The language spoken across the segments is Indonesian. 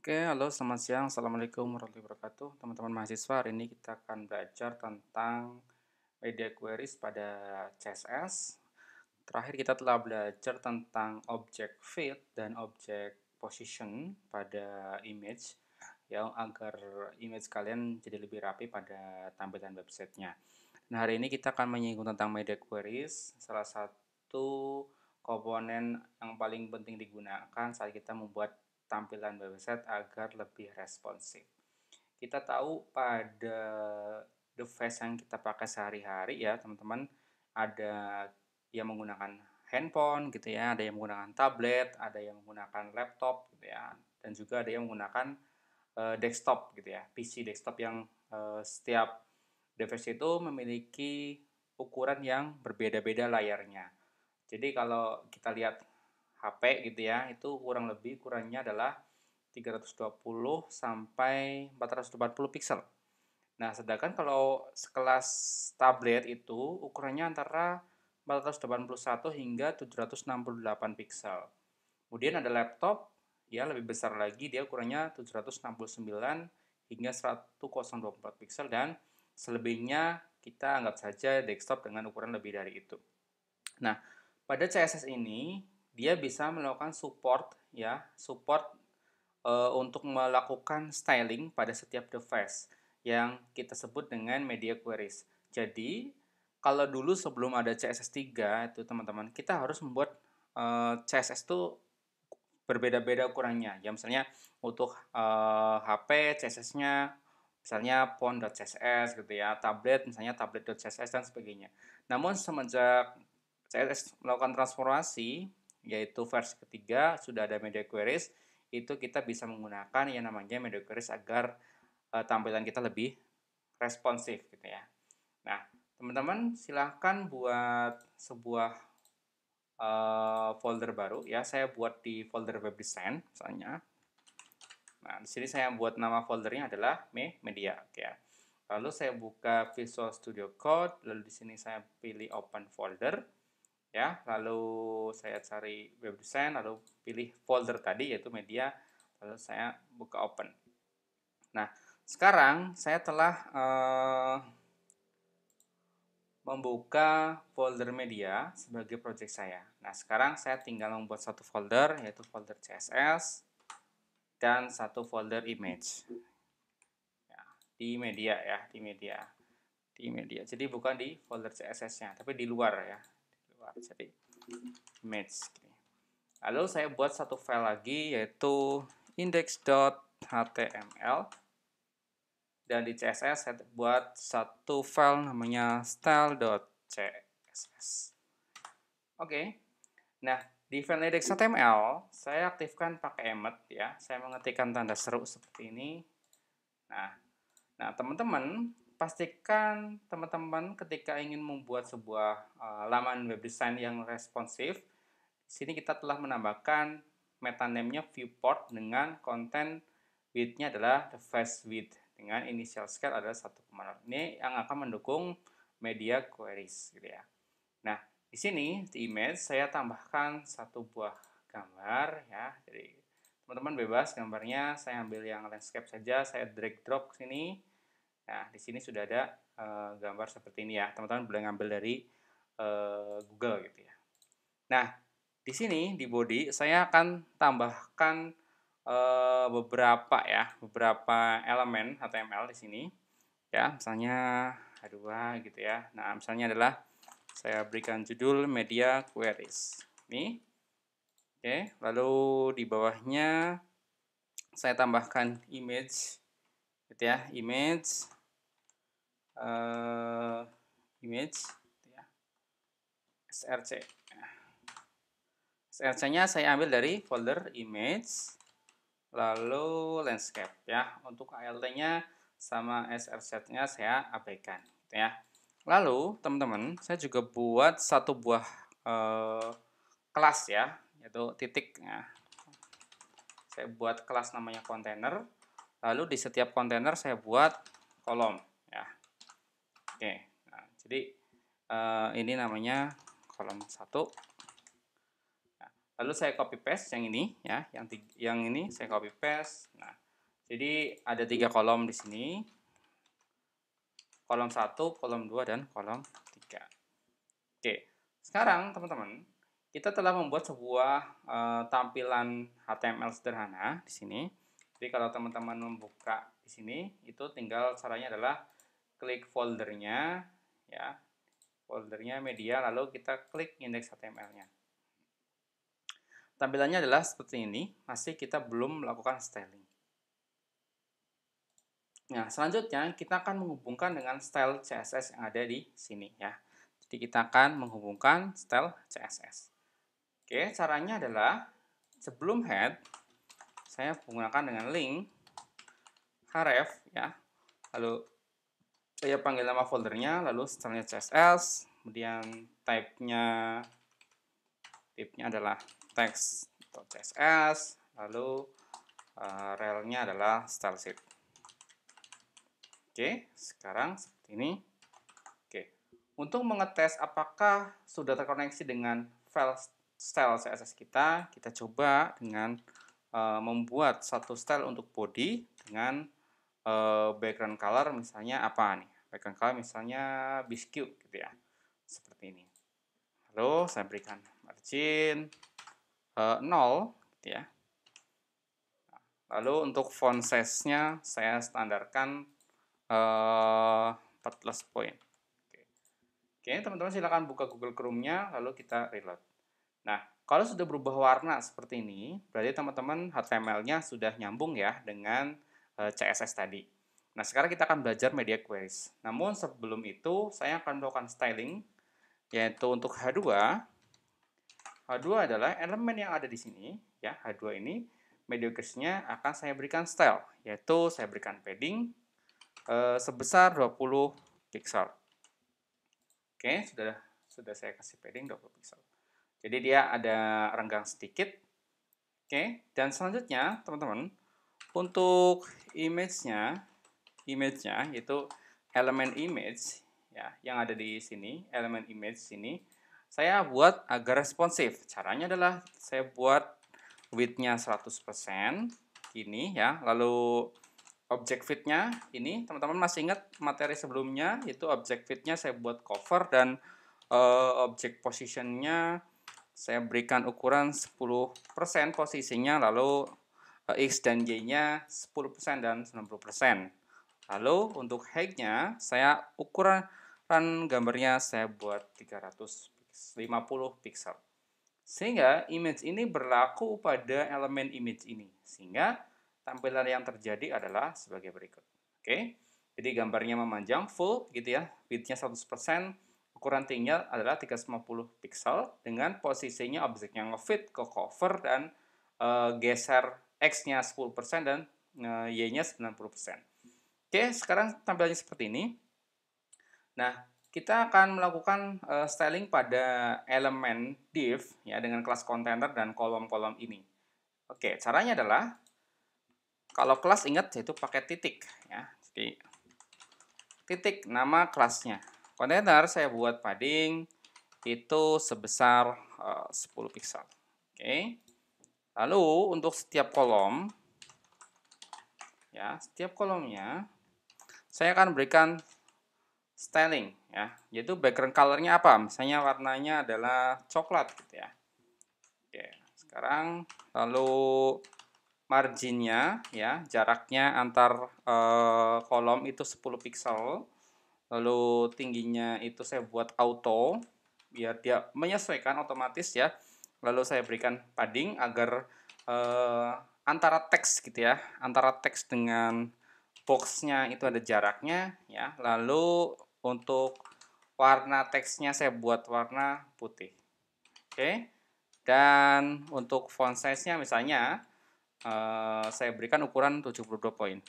Oke, halo selamat siang. Assalamualaikum warahmatullahi wabarakatuh. Teman-teman mahasiswa, hari ini kita akan belajar tentang media queries pada CSS. Terakhir kita telah belajar tentang object feed dan object position pada image ya agar image kalian jadi lebih rapi pada tampilan websitenya. Nah, hari ini kita akan menyinggung tentang media queries, salah satu komponen yang paling penting digunakan saat kita membuat tampilan website agar lebih responsif. Kita tahu pada device yang kita pakai sehari-hari ya, teman-teman, ada yang menggunakan handphone gitu ya, ada yang menggunakan tablet, ada yang menggunakan laptop gitu ya, dan juga ada yang menggunakan desktop gitu ya, PC desktop yang setiap device itu memiliki ukuran yang berbeda-beda layarnya. Jadi kalau kita lihat HP gitu ya, itu kurang lebih ukurannya adalah 320 sampai 480 pixel. Nah, sedangkan kalau sekelas tablet itu ukurannya antara 481 hingga 768 pixel. Kemudian ada laptop, ya lebih besar lagi, dia ukurannya 769 hingga 1024 pixel, dan selebihnya kita anggap saja desktop dengan ukuran lebih dari itu. Nah, pada CSS ini dia bisa melakukan support untuk melakukan styling pada setiap device yang kita sebut dengan media queries. Jadi, kalau dulu sebelum ada CSS3 itu teman-teman, kita harus membuat CSS itu berbeda-beda ukurannya. Ya misalnya untuk HP CSS-nya misalnya font.css gitu ya, tablet misalnya tablet.css dan sebagainya. Namun semenjak CSS melakukan transformasi, yaitu versi ketiga sudah ada media queries, itu kita bisa menggunakan yang namanya media queries agar tampilan kita lebih responsif gitu ya. Nah, teman-teman silahkan buat sebuah folder baru ya. Saya buat di folder web design misalnya. Nah, di sini saya buat nama foldernya adalah media, oke ya. Lalu saya buka Visual Studio Code, lalu di sini saya pilih open folder ya. Lalu saya cari web design, lalu pilih folder tadi yaitu media, lalu saya buka open. Nah, sekarang saya telah membuka folder media sebagai project saya. Nah, sekarang saya tinggal membuat satu folder, yaitu folder CSS, dan satu folder image. Ya, di media ya, di media. Di media. Jadi bukan di folder CSS-nya, tapi di luar ya. Di luar. Jadi image. Lalu saya buat satu file lagi, yaitu index.html. Dan di CSS saya buat satu file namanya style.css. Oke. Nah, di file index.html saya aktifkan pakai emmet ya. Saya mengetikkan tanda seru seperti ini. Nah, teman-teman pastikan teman-teman ketika ingin membuat sebuah laman web design yang responsif, di sini kita telah menambahkan metaname-nya viewport dengan konten width-nya adalah device width dengan initial scale adalah 1,0. Ini yang akan mendukung media queries gitu ya. Nah, di sini di image saya tambahkan satu buah gambar ya. Jadi teman-teman bebas gambarnya, saya ambil yang landscape saja, saya drag drop ke sini. Nah, di sini sudah ada gambar seperti ini ya. Teman-teman boleh ngambil dari Google gitu ya. Nah, di sini di body saya akan tambahkan beberapa elemen HTML di sini. Ya, misalnya ada dua gitu ya. Nah, misalnya adalah saya berikan judul media queries. Ini. Oke, lalu di bawahnya saya tambahkan image gitu ya, image image ya, src. Src-nya saya ambil dari folder image, lalu landscape ya. Untuk ALT-nya sama src-nya saya abaikan gitu ya. Lalu teman-teman, saya juga buat satu buah kelas ya, yaitu titik ya. Saya buat kelas namanya kontainer. Lalu di setiap kontainer saya buat kolom ya. Oke. Nah, jadi ini namanya kolom 1. Nah, Lalu saya copy paste yang ini ya, yang ini saya copy paste. Nah, jadi ada 3 kolom di sini. Kolom 1, kolom 2 dan kolom 3. Oke. Sekarang teman-teman, kita telah membuat sebuah tampilan HTML sederhana di sini. Jadi kalau teman-teman membuka di sini, itu tinggal caranya adalah klik foldernya ya. Foldernya media, lalu kita klik indeks HTML-nya. Tampilannya adalah seperti ini, masih kita belum melakukan styling. Nah, selanjutnya kita akan menghubungkan dengan style CSS yang ada di sini ya. Jadi kita akan menghubungkan style CSS. Oke, caranya adalah sebelum head saya menggunakan dengan link href ya. Lalu saya panggil nama foldernya, lalu stylenya CSS, kemudian type-nya adalah text atau CSS, lalu rel-nya adalah style sheet. Oke, sekarang seperti ini. Oke, untuk mengetes apakah sudah terkoneksi dengan file style CSS kita coba dengan membuat satu style untuk body dengan background color misalnya apa nih? Background color misalnya biscuit gitu ya, seperti ini. Lalu saya berikan margin 0 gitu ya. Lalu untuk font size-nya saya standarkan 14 poin. Oke, teman-teman silakan buka Google Chrome-nya, lalu kita reload. Nah, kalau sudah berubah warna seperti ini, berarti teman-teman HTML-nya sudah nyambung ya dengan CSS tadi. Nah, sekarang kita akan belajar media queries. Namun sebelum itu, saya akan melakukan styling, yaitu untuk H2. H2 adalah elemen yang ada di sini, ya H2 ini. Media queries-nya akan saya berikan style, yaitu saya berikan padding sebesar 20 pixel. Oke, sudah saya kasih padding 20 pixel. Jadi dia ada renggang sedikit. Oke, dan selanjutnya teman-teman, untuk image-nya yaitu elemen image ya yang ada di sini, elemen image sini saya buat agar responsif. Caranya adalah saya buat width-nya 100% gini ya. Lalu object fit-nya ini teman-teman masih ingat materi sebelumnya, itu object fit-nya saya buat cover dan object position-nya saya berikan ukuran 10% posisinya, lalu X dan Y-nya 10% dan 90%. Lalu untuk height-nya saya ukuran gambarnya saya buat 350 pixel. Sehingga image ini berlaku pada elemen image ini. Sehingga tampilan yang terjadi adalah sebagai berikut. Oke. Jadi gambarnya memanjang full gitu ya. Width-nya 100%, ukuran tingginya adalah 350 pixel dengan posisinya objeknya ngefit ke cover dan geser X-nya 10% dan Y-nya 90%. Oke, sekarang tampilannya seperti ini. Nah, kita akan melakukan styling pada elemen div ya dengan kelas kontainer dan kolom-kolom ini. Oke, caranya adalah kalau kelas ingat yaitu pakai titik ya. Jadi titik nama kelasnya. Kontainer saya buat padding itu sebesar 10 pixel. Oke. Lalu untuk setiap kolom ya, setiap kolomnya saya akan berikan styling ya, yaitu background colornya apa, misalnya warnanya adalah coklat gitu ya. Oke, sekarang lalu marginnya ya, jaraknya antar kolom itu 10 pixel, lalu tingginya itu saya buat auto biar dia menyesuaikan otomatis ya, lalu saya berikan padding agar antara teks gitu ya, antara teks dengan boxnya itu ada jaraknya ya. Lalu untuk warna teksnya saya buat warna putih. Oke. Dan untuk font size-nya misalnya saya berikan ukuran 72 poin.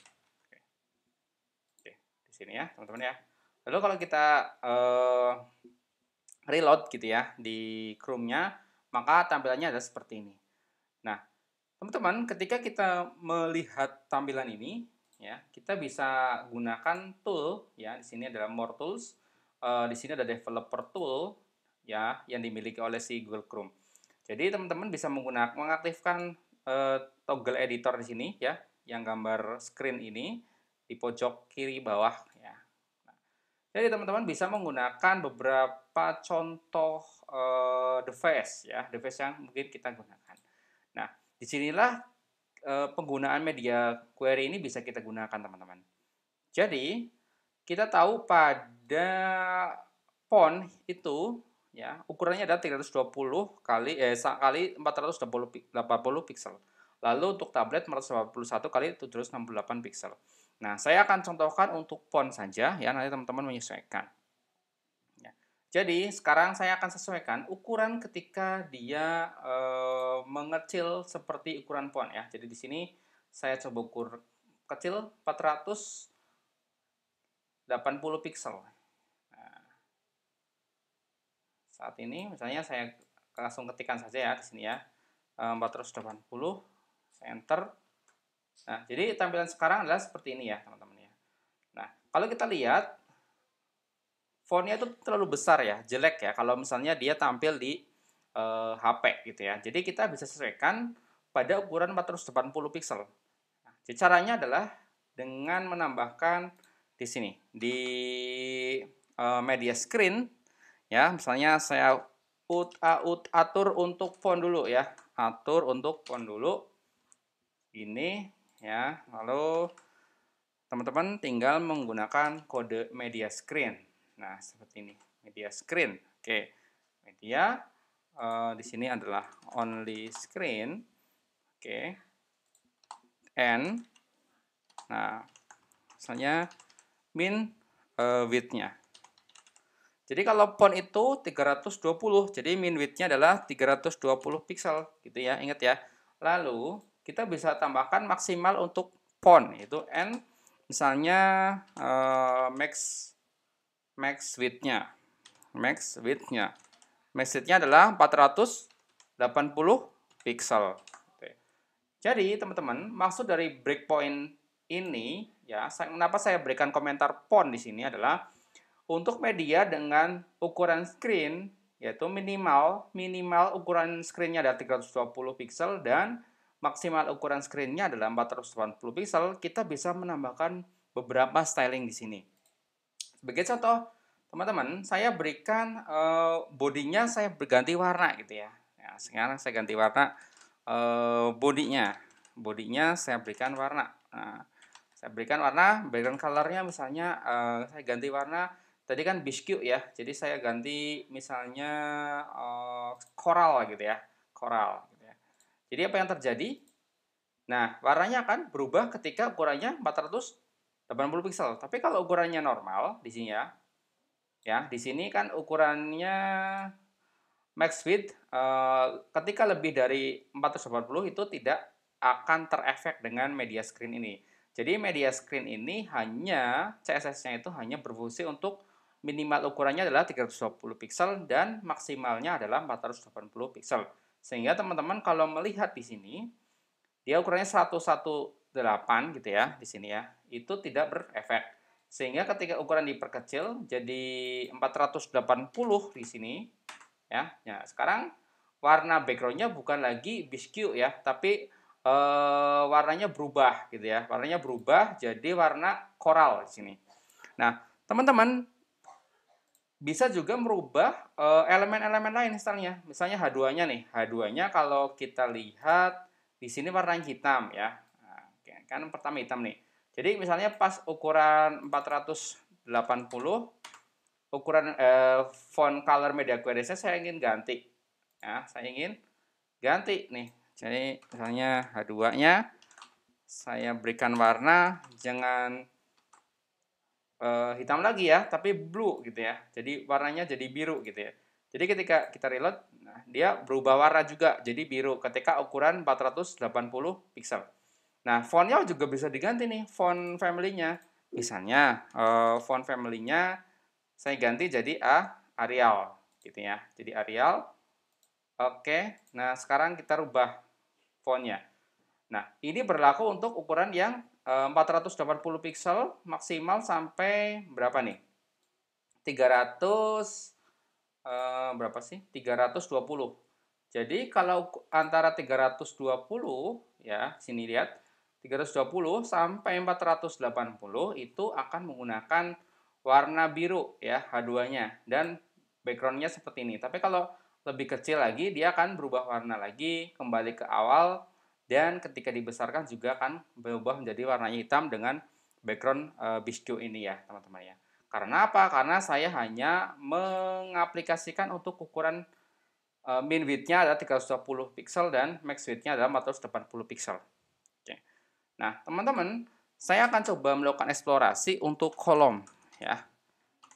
Oke, di sini ya teman-teman ya. Lalu kalau kita reload gitu ya di Chrome-nya, maka tampilannya adalah seperti ini. Nah, teman-teman, ketika kita melihat tampilan ini, ya, kita bisa gunakan tool, ya, di sini adalah More Tools, di sini ada Developer Tool, ya, yang dimiliki oleh si Google Chrome. Jadi teman-teman bisa mengaktifkan toggle editor di sini ya, yang gambar screen ini di pojok kiri bawah ya. Jadi teman-teman bisa menggunakan beberapa contoh device ya, device yang mungkin kita gunakan. Nah, disinilah penggunaan media query ini bisa kita gunakan teman-teman. Jadi kita tahu pada font itu ya ukurannya adalah 320 kali 480 pixel. Lalu untuk tablet 481 kali 768 pixel. Nah, saya akan contohkan untuk font saja ya, nanti teman-teman menyesuaikan. Ya. Jadi sekarang saya akan sesuaikan ukuran ketika dia mengecil seperti ukuran font ya. Jadi di sini saya coba ukur kecil 480 pixel. Nah, saat ini misalnya saya langsung ketikkan saja ya di sini ya. 480, saya enter. Nah, jadi tampilan sekarang adalah seperti ini ya, teman-teman ya. Nah, kalau kita lihat fontnya itu terlalu besar ya, jelek ya kalau misalnya dia tampil di HP gitu ya. Jadi kita bisa sesuaikan pada ukuran 480 pixel. Nah, caranya adalah dengan menambahkan di sini di media screen ya, misalnya saya atur untuk font dulu ya, atur untuk font dulu ini ya, lalu teman-teman tinggal menggunakan kode media screen. Nah, seperti ini media screen. Oke, media di sini adalah only screen. Oke, and nah misalnya min width-nya. Jadi kalau font itu 320, jadi min width-nya adalah 320 pixel gitu ya, ingat ya. Lalu kita bisa tambahkan maksimal untuk font itu n misalnya max width-nya. Max width-nya adalah 480 pixel. Oke. Jadi teman-teman, maksud dari breakpoint ini ya, kenapa saya berikan komentar font di sini adalah untuk media dengan ukuran screen yaitu minimal ukuran screen-nya adalah 320 pixel dan maksimal ukuran screen-nya adalah 480 pixel, kita bisa menambahkan beberapa styling di sini. Sebagai contoh, teman-teman, saya berikan bodinya saya berganti warna gitu ya. Ya, sekarang saya ganti warna bodinya. Bodinya saya berikan warna. Nah, saya berikan warna, background color-nya misalnya saya ganti warna. Tadi kan biscuit ya, jadi saya ganti misalnya coral gitu ya, coral. Gitu ya. Jadi apa yang terjadi? Nah, warnanya akan berubah ketika ukurannya 480 pixel. Tapi kalau ukurannya normal di sini ya di sini kan ukurannya max width ketika lebih dari 480 itu tidak akan terefek dengan media screen ini. Jadi media screen ini hanya CSS-nya itu hanya berfungsi untuk minimal ukurannya adalah 320 pixel dan maksimalnya adalah 480 pixel. Sehingga teman-teman kalau melihat di sini dia ukurannya 118 gitu ya di sini ya. Itu tidak berefek. Sehingga ketika ukuran diperkecil jadi 480 di sini ya. Ya, sekarang warna backgroundnya bukan lagi biscuit ya, tapi warnanya berubah gitu ya. Warnanya berubah jadi warna koral di sini. Nah, teman-teman bisa juga merubah elemen-elemen lain misalnya. Misalnya H2-nya nih. H2-nya kalau kita lihat di sini warnanya hitam ya. Nah, kan pertama hitam nih. Jadi misalnya pas ukuran 480 ukuran font color media query saya ingin ganti. Ya, saya ingin ganti nih. Jadi misalnya H2-nya saya berikan warna jangan hitam lagi ya, tapi blue gitu ya. Jadi warnanya jadi biru gitu ya. Jadi ketika kita reload, nah, dia berubah warna juga jadi biru ketika ukuran 480 pixel. Nah, fontnya juga bisa diganti nih, font family-nya. Misalnya font family-nya saya ganti jadi Arial gitu ya. Jadi Arial. Oke. Nah, sekarang kita rubah fontnya. Nah, ini berlaku untuk ukuran yang 480 pixel maksimal sampai berapa nih? 300 berapa sih? 320. Jadi kalau antara 320 ya, sini lihat 320 sampai 480 itu akan menggunakan warna biru ya H2-nya dan background-nya seperti ini. Tapi kalau lebih kecil lagi dia akan berubah warna lagi kembali ke awal dan ketika dibesarkan juga akan berubah menjadi warna hitam dengan background biscu ini ya teman-teman ya. Karena apa? Karena saya hanya mengaplikasikan untuk ukuran min width-nya adalah 320 pixel dan max width-nya adalah 480 pixel. Oke. Nah, teman-teman, saya akan coba melakukan eksplorasi untuk kolom ya.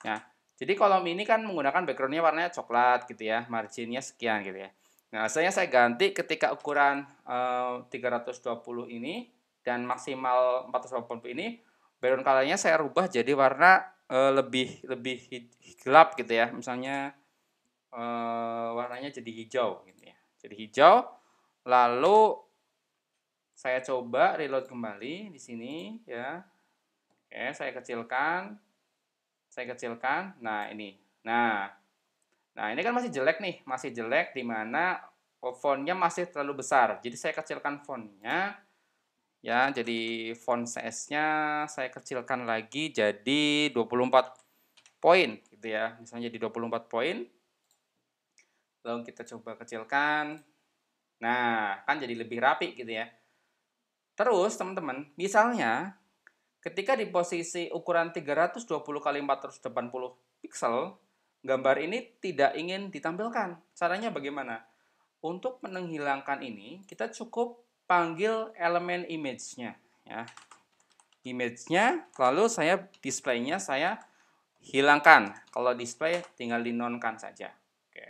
Ya. Jadi kolom ini kan menggunakan background-nya warnanya coklat gitu ya, margin-nya sekian gitu ya. Nah, saya ganti ketika ukuran 320 ini dan maksimal 480 ini, background color-nya saya rubah jadi warna lebih lebih gelap gitu ya. Misalnya warnanya jadi hijau gitu ya. Jadi hijau, lalu saya coba reload kembali di sini ya. Oke, saya kecilkan. Nah, ini. Nah, ini kan masih jelek nih, masih jelek di mana fontnya masih terlalu besar. Jadi saya kecilkan fontnya ya, jadi font size-nya saya kecilkan lagi jadi 24 poin gitu ya. Misalnya jadi 24 poin. Lalu kita coba kecilkan. Nah, kan jadi lebih rapi gitu ya. Terus teman-teman, misalnya ketika di posisi ukuran 320 kali 480 pixel, gambar ini tidak ingin ditampilkan. Caranya bagaimana? Untuk menghilangkan ini, kita cukup panggil elemen image-nya ya. Image-nya, lalu saya display-nya saya hilangkan. Kalau display tinggal dinonkan saja. Oke.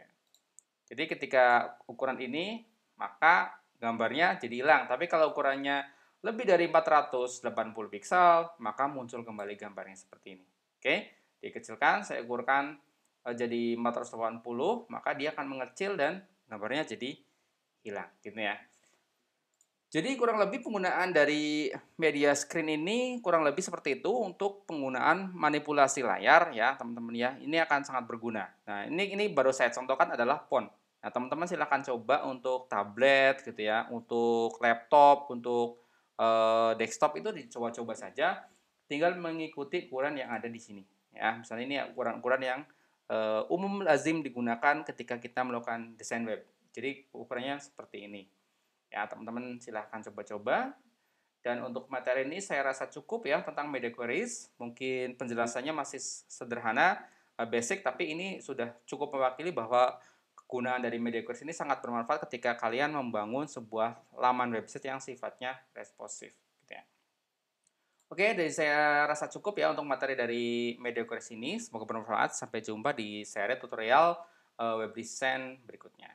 Jadi ketika ukuran ini, maka gambarnya jadi hilang. Tapi kalau ukurannya lebih dari 480 pixel, maka muncul kembali gambarnya seperti ini. Oke, dikecilkan, saya ukurkan jadi 480, maka dia akan mengecil dan gambarnya jadi hilang, gitu ya. Jadi kurang lebih penggunaan dari media screen ini kurang lebih seperti itu untuk penggunaan manipulasi layar ya teman-teman ya. Ini akan sangat berguna. Nah ini baru saya contohkan adalah font. Nah teman-teman silahkan coba untuk tablet gitu ya, untuk laptop, untuk desktop itu dicoba-coba saja. Tinggal mengikuti ukuran yang ada di sini. Ya misalnya ini ukuran-ukuran yang umum lazim digunakan ketika kita melakukan desain web. Jadi ukurannya seperti ini. Ya, teman-teman silahkan coba-coba. Dan untuk materi ini saya rasa cukup ya tentang media queries. Mungkin penjelasannya masih sederhana, basic, tapi ini sudah cukup mewakili bahwa kegunaan dari media queries ini sangat bermanfaat ketika kalian membangun sebuah laman website yang sifatnya responsif. Gitu ya. Oke, dari saya rasa cukup ya untuk materi dari media queries ini. Semoga bermanfaat. Sampai jumpa di seri tutorial web design berikutnya.